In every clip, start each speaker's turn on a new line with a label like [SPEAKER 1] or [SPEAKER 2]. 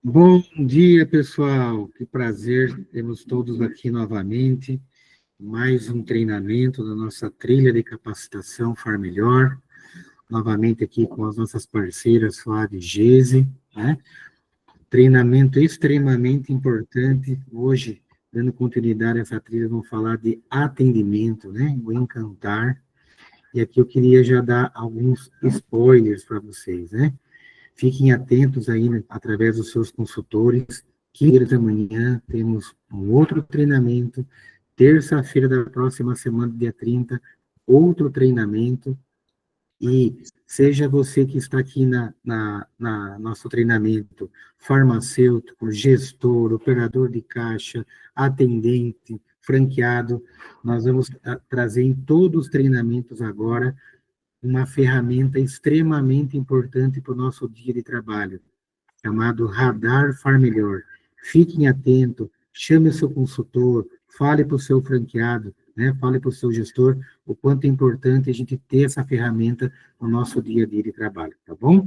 [SPEAKER 1] Bom dia, pessoal. Que prazer temos todos aqui novamente. Mais um treinamento da nossa trilha de capacitação Far Melhor. Novamente aqui com as nossas parceiras Flávia e Gese, né? Treinamento extremamente importante. Hoje, dando continuidade a essa trilha, vamos falar de atendimento, né? O encantar. E aqui eu queria já dar alguns spoilers para vocês, né? Fiquem atentos aí, né, através dos seus consultores. Quinta da manhã temos um outro treinamento. Terça-feira da próxima semana, dia 30, outro treinamento. E seja você que está aqui na nosso treinamento, farmacêutico, gestor, operador de caixa, atendente, franqueado, nós vamos trazer em todos os treinamentos agora uma ferramenta extremamente importante para o nosso dia de trabalho, chamado Radar Far Melhor. Fiquem atentos, chame o seu consultor, fale para o seu franqueado, né? Fale para o seu gestor o quanto é importante a gente ter essa ferramenta no nosso dia a dia de trabalho, tá bom?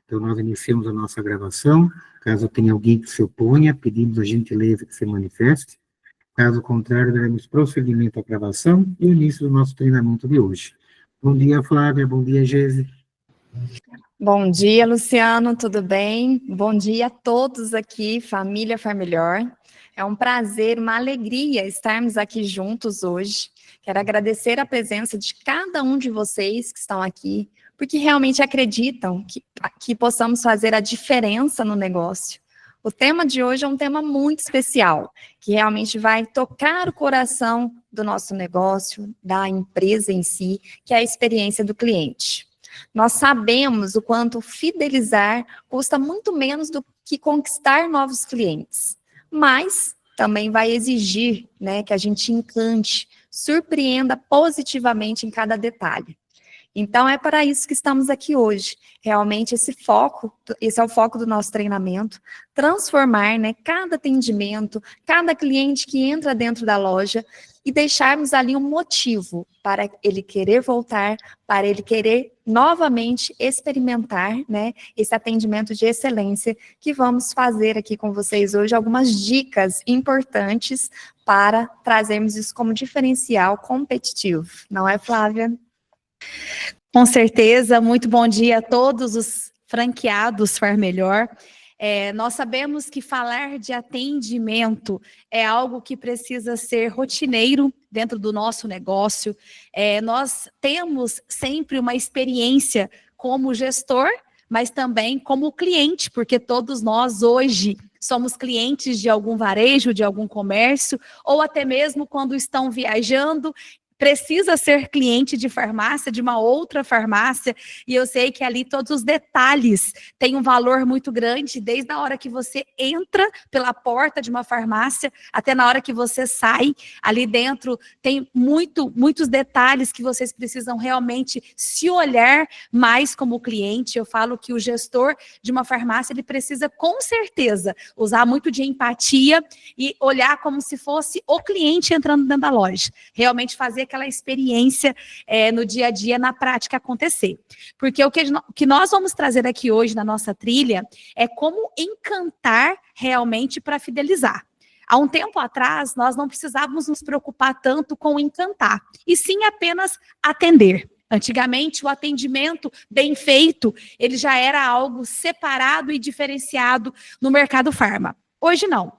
[SPEAKER 1] Então, nós iniciamos a nossa gravação. Caso tenha alguém que se oponha, pedimos a gentileza que se manifeste. Caso contrário, daremos prosseguimento à gravação e o início do nosso treinamento de hoje. Bom dia, Flávia. Bom dia, Geise.
[SPEAKER 2] Bom dia, Luciano, tudo bem? Bom dia a todos aqui, família Far Melhor. É um prazer, uma alegria estarmos aqui juntos hoje. Quero agradecer a presença de cada um de vocês que estão aqui, porque realmente acreditam que possamos fazer a diferença no negócio. O tema de hoje é um tema muito especial, que realmente vai tocar o coração do nosso negócio, da empresa em si, que é a experiência do cliente. Nós sabemos o quanto fidelizar custa muito menos do que conquistar novos clientes, mas também vai exigir, né, que a gente encante, surpreenda positivamente em cada detalhe. Então, é para isso que estamos aqui hoje. Realmente, esse é o foco do nosso treinamento, transformar, né, cada atendimento, cada cliente que entra dentro da loja e deixarmos ali um motivo para ele querer voltar, para ele querer novamente experimentar, né, esse atendimento de excelência que vamos fazer aqui com vocês hoje, algumas dicas importantes para trazermos isso como diferencial competitivo. Não é, Flávia? Com certeza, muito bom dia a todos os franqueados Far Melhor. Nós sabemos que falar de atendimento é algo que precisa ser rotineiro dentro do nosso negócio. Nós temos sempre uma experiência como gestor, mas também como cliente, porque todos nós hoje somos clientes de algum varejo, de algum comércio, ou até mesmo quando estão viajando, precisa ser cliente de farmácia, de uma outra farmácia, e eu sei que ali todos os detalhes têm um valor muito grande, desde a hora que você entra pela porta de uma farmácia, até na hora que você sai, ali dentro tem muitos detalhes que vocês precisam realmente se olhar mais como cliente. Eu falo que o gestor de uma farmácia, ele precisa com certeza usar muito de empatia e olhar como se fosse o cliente entrando dentro da loja, realmente fazer aquela experiência no dia a dia, na prática acontecer. Porque o que nós vamos trazer aqui hoje na nossa trilha é como encantar realmente para fidelizar. Há um tempo atrás, nós não precisávamos nos preocupar tanto com encantar, e sim apenas atender. Antigamente, o atendimento bem feito, ele já era algo separado e diferenciado no mercado farma. Hoje não.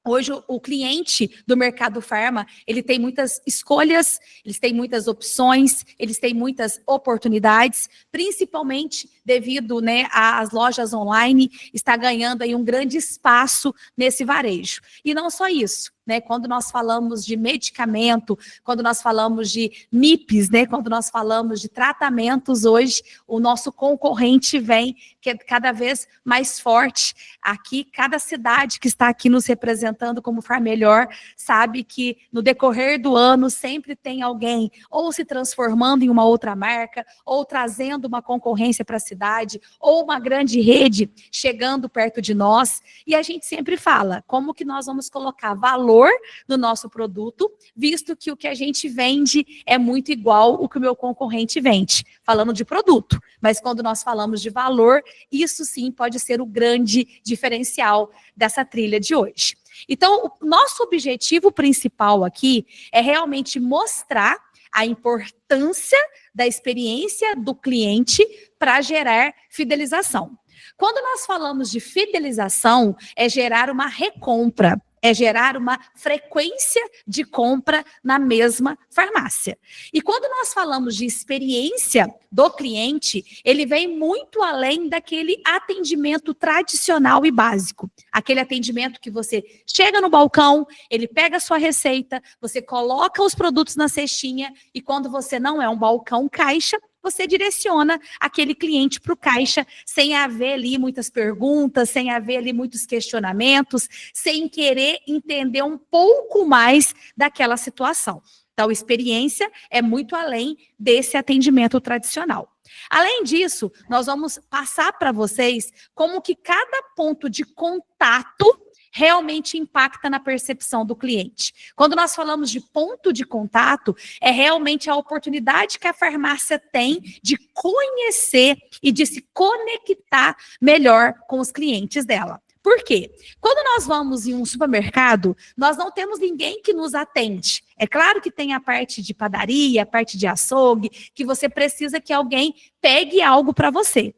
[SPEAKER 2] Hoje, o cliente do mercado farma, ele tem muitas escolhas, eles têm muitas opções, eles têm muitas oportunidades, principalmente devido, né, às lojas online, está ganhando aí um grande espaço nesse varejo. E não só isso, né, quando nós falamos de medicamento, quando nós falamos de MIPs, né, quando nós falamos de tratamentos, hoje o nosso concorrente vem que é cada vez mais forte. Aqui, cada cidade que está aqui nos representando como Far Melhor sabe que no decorrer do ano sempre tem alguém ou se transformando em uma outra marca, ou trazendo uma concorrência para a cidade, ou uma grande rede chegando perto de nós. E a gente sempre fala como que nós vamos colocar valor
[SPEAKER 3] valor do nosso produto, visto que o que a gente vende é muito igual o que o meu concorrente vende, falando de produto. Mas quando nós falamos de valor, isso sim pode ser o grande diferencial dessa trilha de hoje. Então, o nosso objetivo principal aqui é realmente mostrar a importância da experiência do cliente para gerar fidelização. Quando nós falamos de fidelização, é gerar uma recompra, é gerar uma frequência de compra na mesma farmácia. E quando nós falamos de experiência do cliente, ele vem muito além daquele atendimento tradicional e básico. Aquele atendimento que você chega no balcão, ele pega a sua receita, você coloca os produtos na cestinha e quando você não é um balcão caixa, você direciona aquele cliente para o caixa sem haver ali muitas perguntas, sem haver ali muitos questionamentos, sem querer entender um pouco mais daquela situação. Então, experiência é muito além desse atendimento tradicional. Além disso, nós vamos passar para vocês como que cada ponto de contato realmente impacta na percepção do cliente. Quando nós falamos de ponto de contato, é realmente a oportunidade que a farmácia tem de conhecer e de se conectar melhor com os clientes dela. Por quê? Quando nós vamos em um supermercado, nós não temos ninguém que nos atende. É claro que tem a parte de padaria, a parte de açougue, que você precisa que alguém pegue algo para você.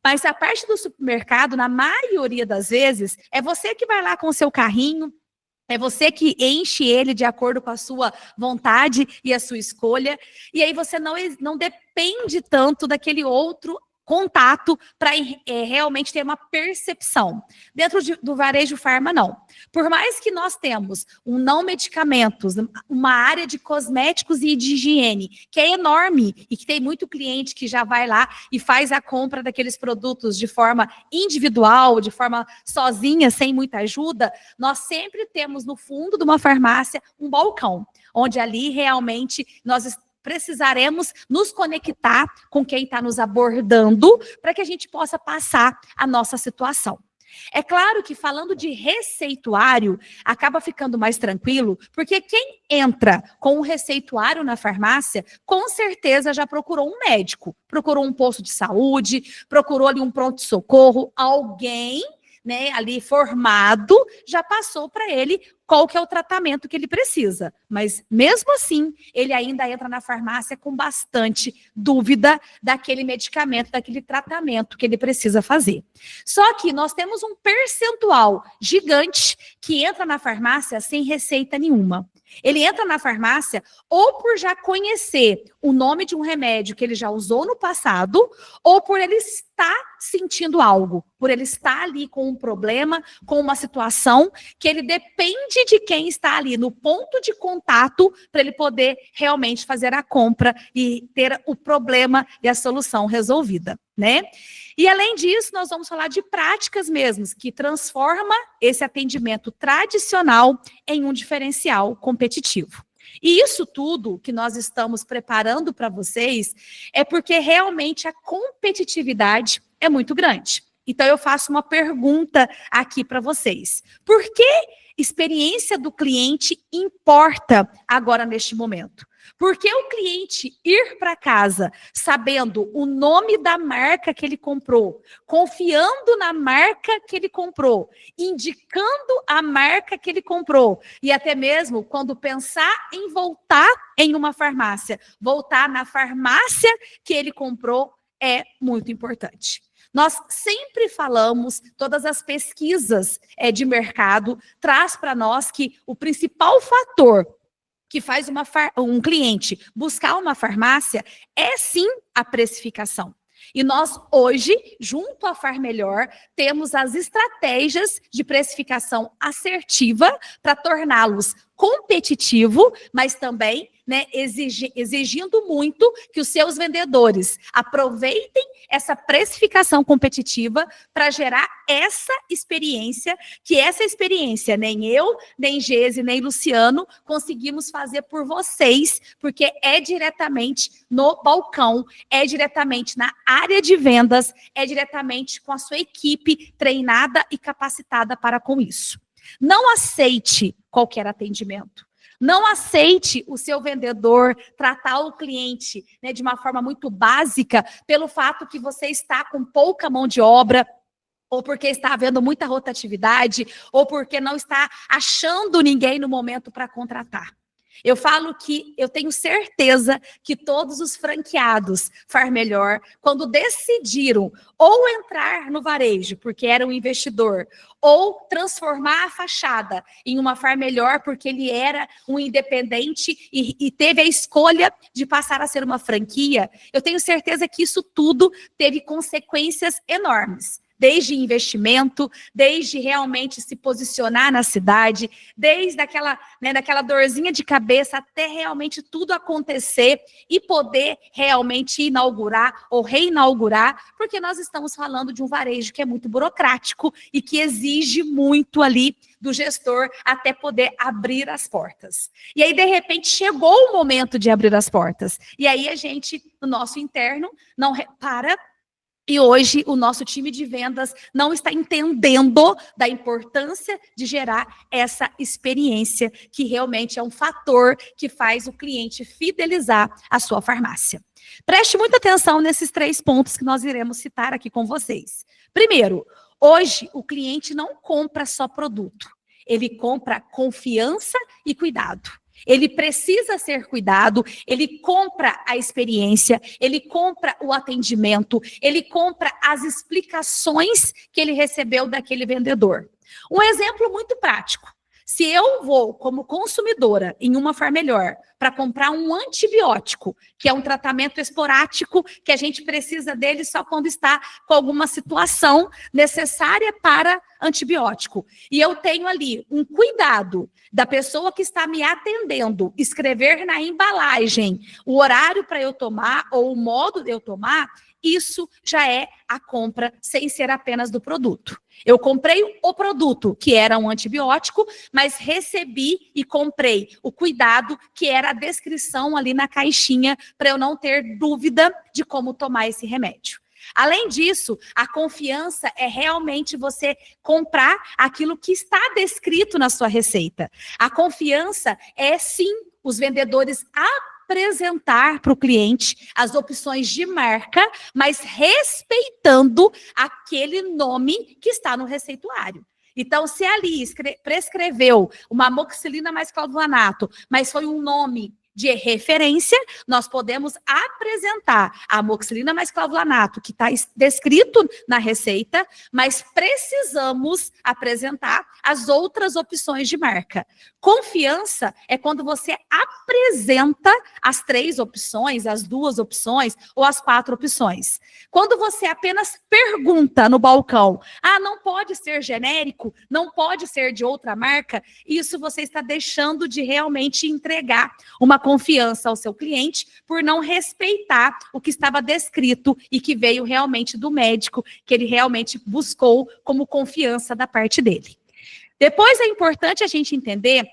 [SPEAKER 3] Mas a parte do supermercado, na maioria das vezes, é você que vai lá com o seu carrinho, é você que enche ele de acordo com a sua vontade e a sua escolha, e aí você não depende tanto daquele outro contato para realmente ter uma percepção. Dentro do varejo farma, não. Por mais que nós temos um não medicamentos, uma área de cosméticos e de higiene, que é enorme e que tem muito cliente que já vai lá e faz a compra daqueles produtos de forma individual, de forma sozinha, sem muita ajuda, nós sempre temos no fundo de uma farmácia um balcão, onde ali realmente nós precisaremos nos conectar com quem está nos abordando para que a gente possa passar a nossa situação. É claro que falando de receituário, acaba ficando mais tranquilo, porque quem entra com um receituário na farmácia, com certeza já procurou um médico, procurou um posto de saúde, procurou ali um pronto-socorro, alguém, né, ali formado, já passou para ele qual que é o tratamento que ele precisa. Mas, mesmo assim, ele ainda entra na farmácia com bastante dúvida daquele medicamento, daquele tratamento que ele precisa fazer. Só que nós temos um percentual gigante que entra na farmácia sem receita nenhuma. Ele entra na farmácia ou por já conhecer o nome de um remédio que ele já usou no passado, ou por ele estar sentindo algo, por ele estar ali com um problema, com uma situação que ele depende de quem está ali no ponto de contato para ele poder realmente fazer a compra e ter o problema e a solução resolvida, né? E além disso, nós vamos falar de práticas mesmo, que transforma esse atendimento tradicional em um diferencial competitivo. E isso tudo que nós estamos preparando para vocês é porque realmente a competitividade é muito grande. Então eu faço uma pergunta aqui para vocês. Por que experiência do cliente importa agora neste momento? Porque o cliente ir para casa sabendo o nome da marca que ele comprou, confiando na marca que ele comprou, indicando a marca que ele comprou, e até mesmo quando pensar em voltar em uma farmácia, voltar na farmácia que ele comprou é muito importante. Nós sempre falamos, todas as pesquisas de mercado traz para nós que o principal fator que faz um cliente buscar uma farmácia é sim a precificação. E nós hoje, junto à Farmelhor, temos as estratégias de precificação assertiva para torná-los competitivo, mas também, né, exigindo muito que os seus vendedores aproveitem essa precificação competitiva para gerar essa experiência, que essa experiência nem eu, nem Geise, nem Luciano conseguimos fazer por vocês, porque é diretamente no balcão, é diretamente na área de vendas, é diretamente com a sua equipe treinada e capacitada para com isso. Não aceite qualquer atendimento. Não aceite o seu vendedor tratar o cliente, né, de uma forma muito básica, pelo fato que você está com pouca mão de obra, ou porque está havendo muita rotatividade, ou porque não está achando ninguém no momento para contratar. Eu falo que eu tenho certeza que todos os franqueados Far Melhor, quando decidiram ou entrar no varejo, porque era um investidor, ou transformar a fachada em uma Far Melhor, porque ele era um independente e teve a escolha de passar a ser uma franquia, eu tenho certeza que isso tudo teve consequências enormes. Desde investimento, desde realmente se posicionar na cidade, desde daquela dorzinha de cabeça até realmente tudo acontecer e poder realmente inaugurar ou reinaugurar, porque nós estamos falando de um varejo que é muito burocrático e que exige muito ali do gestor até poder abrir as portas. E aí, de repente, chegou o momento de abrir as portas. E aí a gente, no nosso interno, não repara. E hoje o nosso time de vendas não está entendendo da importância de gerar essa experiência, que realmente é um fator que faz o cliente fidelizar a sua farmácia. Preste muita atenção nesses 3 pontos que nós iremos citar aqui com vocês. Primeiro, hoje o cliente não compra só produto, ele compra confiança e cuidado. Ele precisa ser cuidado, ele compra a experiência, ele compra o atendimento, ele compra as explicações que ele recebeu daquele vendedor. Um exemplo muito prático. Se eu vou, como consumidora, em uma Far Melhor, para comprar um antibiótico, que é um tratamento esporádico, que a gente precisa dele só quando está com alguma situação necessária para antibiótico. E eu tenho ali um cuidado da pessoa que está me atendendo, escrever na embalagem o horário para eu tomar ou o modo de eu tomar, isso já é a compra sem ser apenas do produto. Eu comprei o produto, que era um antibiótico, mas recebi e comprei o cuidado, que era a descrição ali na caixinha, para eu não ter dúvida de como tomar esse remédio. Além disso, a confiança é realmente você comprar aquilo que está descrito na sua receita. A confiança é, sim, os vendedores apresentar para o cliente as opções de marca, mas respeitando aquele nome que está no receituário. Então, se ali prescreveu uma amoxicilina mais clavulanato, mas foi um nome de referência, nós podemos apresentar a amoxicilina mais clavulanato, que está descrito na receita, mas precisamos apresentar as outras opções de marca. Confiança é quando você apresenta as 3 opções, as 2 opções ou as 4 opções. Quando você apenas pergunta no balcão, não pode ser genérico, não pode ser de outra marca, isso você está deixando de realmente entregar uma confiança ao seu cliente por não respeitar o que estava descrito e que veio realmente do médico, que ele realmente buscou como confiança da parte dele. Depois é importante a gente entender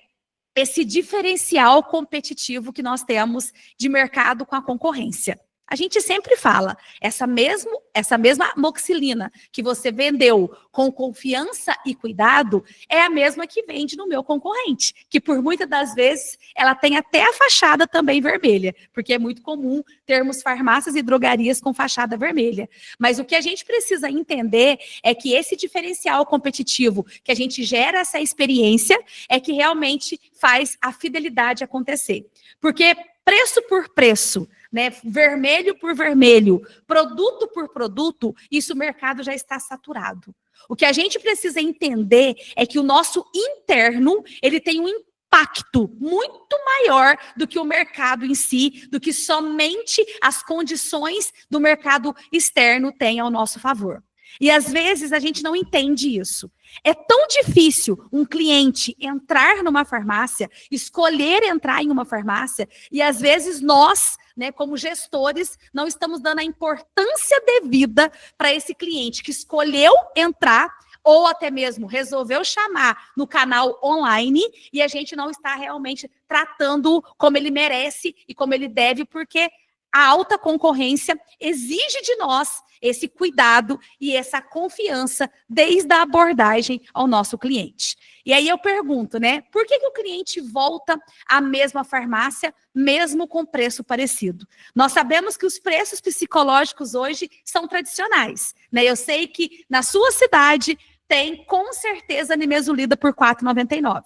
[SPEAKER 3] esse diferencial competitivo que nós temos de mercado com a concorrência. A gente sempre fala, essa mesma amoxicilina que você vendeu com confiança e cuidado é a mesma que vende no meu concorrente, que por muitas das vezes ela tem até a fachada também vermelha, porque é muito comum termos farmácias e drogarias com fachada vermelha. Mas o que a gente precisa entender é que esse diferencial competitivo, que a gente gera essa experiência, é que realmente faz a fidelidade acontecer. Porque preço por preço, né, vermelho por vermelho, produto por produto, isso o mercado já está saturado. O que a gente precisa entender é que o nosso interno, ele tem um impacto muito maior do que o mercado em si, do que somente as condições do mercado externo têm ao nosso favor. E às vezes a gente não entende isso. É tão difícil um cliente entrar numa farmácia, escolher entrar em uma farmácia, e às vezes nós, né, como gestores, não estamos dando a importância devida para esse cliente que escolheu entrar ou até mesmo resolveu chamar no canal online e a gente não está realmente tratando como ele merece e como ele deve, porque a alta concorrência exige de nós esse cuidado e essa confiança desde a abordagem ao nosso cliente. E aí eu pergunto, né, por que o cliente volta à mesma farmácia, mesmo com preço parecido? Nós sabemos que os preços psicológicos hoje são tradicionais, né? Eu sei que na sua cidade tem com certeza nimesulida por R$ 4,99.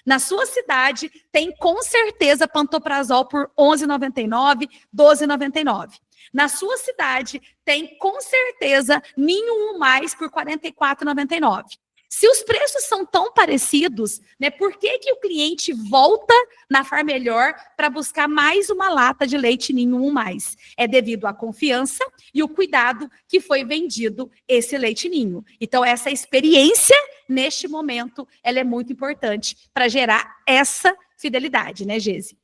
[SPEAKER 3] Na sua cidade, tem com certeza pantoprazol por R$ 11,99, R$ 12,99. Na sua cidade, tem com certeza Ninho 1 Mais por R$ 44,99. Se os preços são tão parecidos, né, por que o cliente volta na Farmelhor para buscar mais uma lata de leite Ninho 1 Mais? É devido à confiança e o cuidado que foi vendido esse leite Ninho. Então, essa experiência, neste momento, ela é muito importante para gerar essa fidelidade, né, Gesi?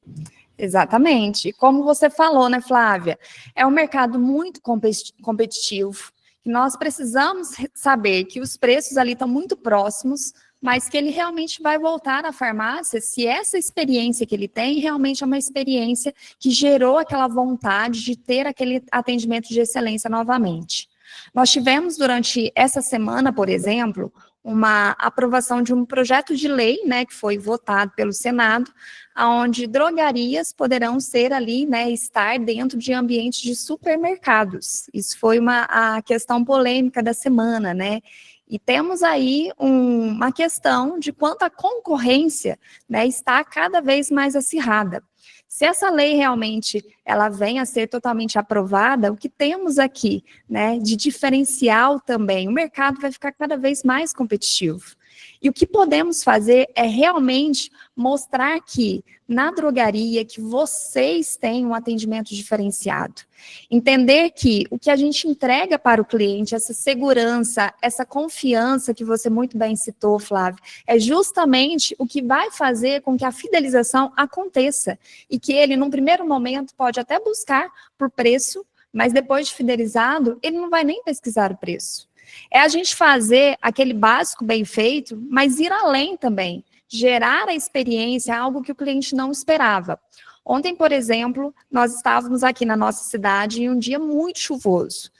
[SPEAKER 2] Exatamente. Como você falou, né, Flávia? É um mercado muito competitivo. Nós precisamos saber que os preços ali estão muito próximos, mas que ele realmente vai voltar à farmácia se essa experiência que ele tem realmente é uma experiência que gerou aquela vontade de ter aquele atendimento de excelência novamente. Nós tivemos durante essa semana, por exemplo, uma aprovação de um projeto de lei, né, que foi votado pelo Senado, onde drogarias poderão ser ali, né, estar dentro de ambientes de supermercados. Isso foi a questão polêmica da semana, né? E temos aí uma questão de quanto a concorrência, né, está cada vez mais acirrada. Se essa lei realmente ela vem a ser totalmente aprovada, o que temos aqui, né, de diferencial também, o mercado vai ficar cada vez mais competitivo. E o que podemos fazer é realmente mostrar que na drogaria que vocês têm um atendimento diferenciado. Entender que o que a gente entrega para o cliente, essa segurança, essa confiança que você muito bem citou, Flávio, é justamente o que vai fazer com que a fidelização aconteça. E que ele, num primeiro momento, pode até buscar por preço, mas depois de fidelizado, ele não vai nem pesquisar o preço. É a gente fazer aquele básico bem feito, mas ir além também, gerar a experiência, algo que o cliente não esperava. Ontem, por exemplo, nós estávamos aqui na nossa cidade em um dia muito chuvoso.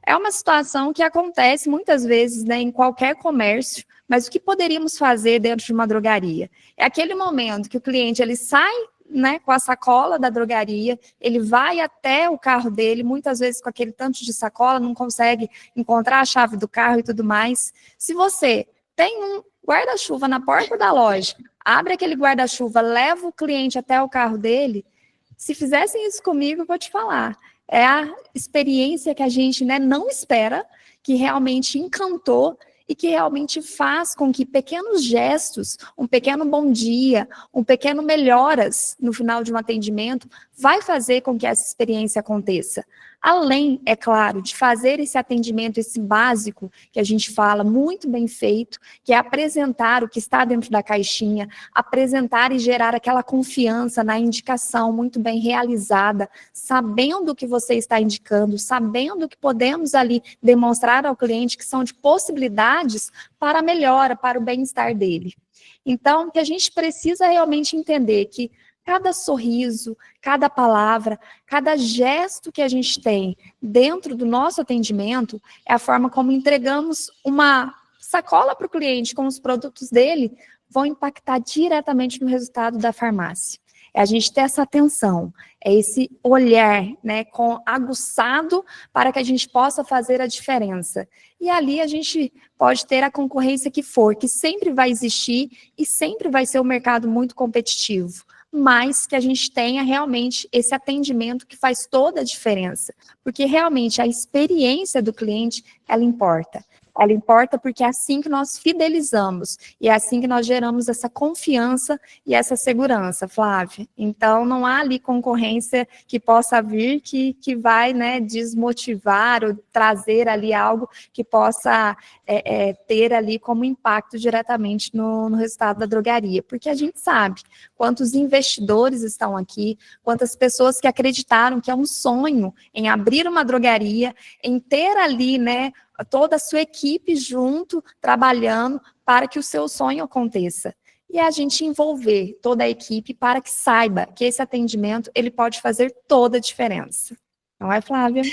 [SPEAKER 2] É uma situação que acontece muitas vezes, né, em qualquer comércio, mas o que poderíamos fazer dentro de uma drogaria? É aquele momento que o cliente ele sai, né, com a sacola da drogaria, ele vai até o carro dele, muitas vezes com aquele tanto de sacola, não consegue encontrar a chave do carro e tudo mais. Se você tem um guarda-chuva na porta da loja, abre aquele guarda-chuva, leva o cliente até o carro dele, se fizessem isso comigo, eu vou te falar, é a experiência que a gente, né, não espera, que realmente encantou, e que realmente faz com que pequenos gestos, um pequeno bom dia, um pequeno melhoras no final de um atendimento, vai fazer com que essa experiência aconteça. Além, é claro, de fazer esse atendimento, esse básico, que a gente fala, muito bem feito, que é apresentar o que está dentro da caixinha, apresentar e gerar aquela confiança na indicação muito bem realizada, sabendo o que você está indicando, sabendo que podemos ali demonstrar ao cliente que são de possibilidades para a melhora, para o bem-estar dele. Então, o que a gente precisa realmente entender que cada sorriso, cada palavra, cada gesto que a gente tem dentro do nosso atendimento é a forma como entregamos uma sacola para o cliente com os produtos dele, vão impactar diretamente no resultado da farmácia. É a gente ter essa atenção, é esse olhar, né, aguçado para que a gente possa fazer a diferença. E ali a gente pode ter a concorrência que for, que sempre vai existir e sempre vai ser um mercado muito competitivo, mas que a gente tenha realmente esse atendimento que faz toda a diferença, porque realmente a experiência do cliente, ela importa. Ela importa porque é assim que nós fidelizamos e é assim que nós geramos essa confiança e essa segurança, Flávia. Então, não há ali concorrência que possa vir que vai, né, desmotivar ou trazer ali algo que possa ter ali como impacto diretamente no resultado da drogaria. Porque a gente sabe quantos investidores estão aqui, quantas pessoas que acreditaram que é um sonho em abrir uma drogaria, em ter ali, né, toda a sua equipe junto, trabalhando para que o seu sonho aconteça. E a gente envolver toda a equipe para que saiba que esse atendimento ele pode fazer toda a diferença. Não é, Flávia?